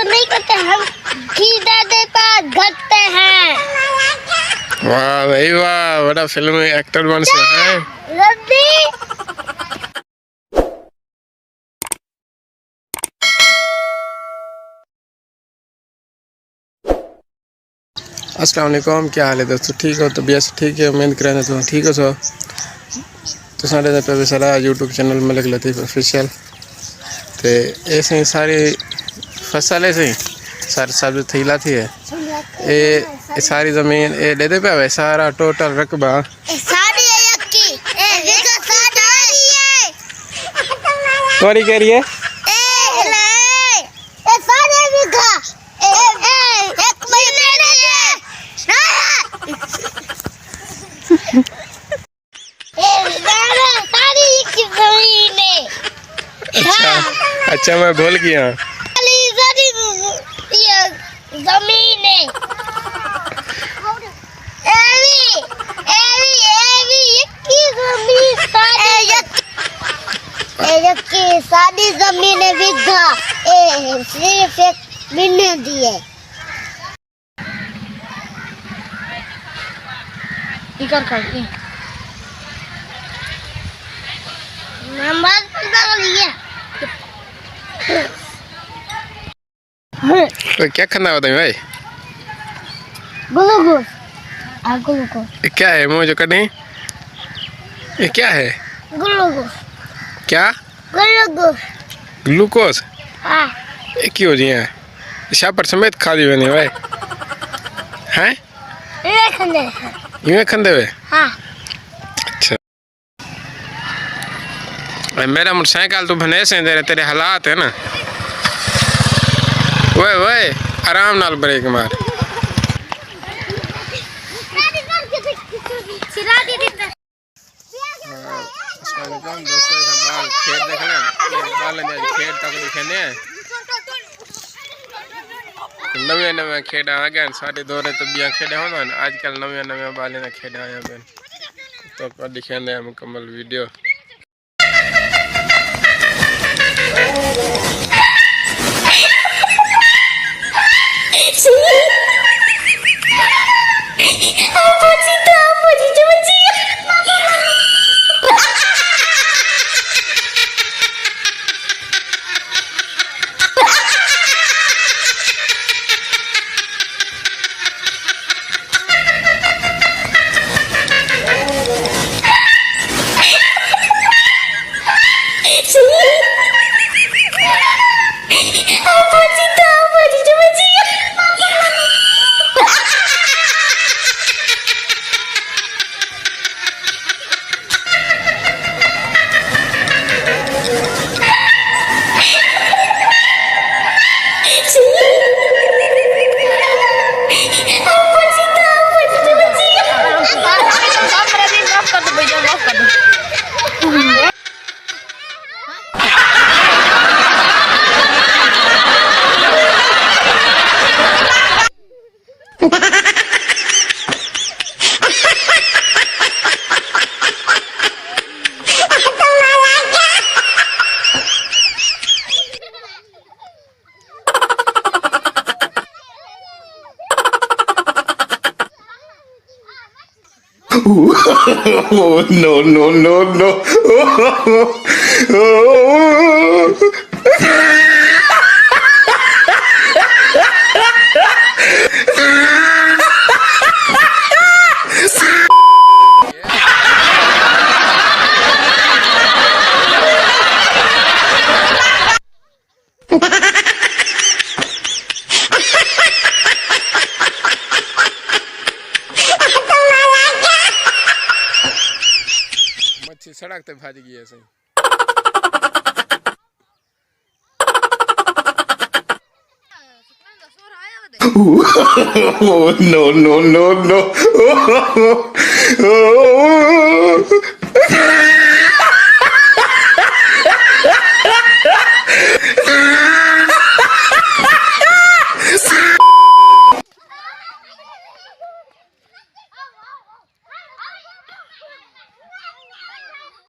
नहीं करते, हम दादे पास घटते हैं। वाह भाई वाह, बड़ा फिल्म में एक्टर बन से है। अस्सलाम वालेकुम, क्या हाल है दोस्तों? ठीक हो? तबीयत ठीक है? उम्मीद करें तो ठीक हो। तो साढ़े पे सारा यूट्यूब चैनल मलिक लतीफ़ ऑफिशियल तो ऐसे ही सारी फसल ऐसे ही सारी सब्ज़ी थीला थी है। ये सारी ज़मीन ये दे पे है सारा टोटल रकबा थोड़ी कह रही है अच्छा मैं भूल गया। जमीन सारी जमीन बिघा सिर्फ एक महीने दी है। तो क्या खाना होता है भाई? ग्लूकोज। क्या है मुझे कहीं ये क्या है? ग्लूकोज। क्या? ग्लूकोज। ग्लूकोज? हाँ। ये क्यों हो जी है? शापर समेत खा दी बनी भाई हैं? ये खंदे हुए? हाँ। अच्छा मेरा मोटरसाइकिल तो भने से दे तेरे हालात है ना वे आराम नाल ब्रेक मार। दोस्तों बाल खेत देख लें, बाल खेत तक दिखेने नवे नवे खेड़ा आ गए साढ़े दौरे तो बिया खेड़े हो ना आजकल नवे नवे बाले ने खेड़ा आया बेन तो दिखेने मुकम्मल video. Oh, no, no, no, no. मच्छी सड़क ते भाज गई ऐसे no, no, no, no.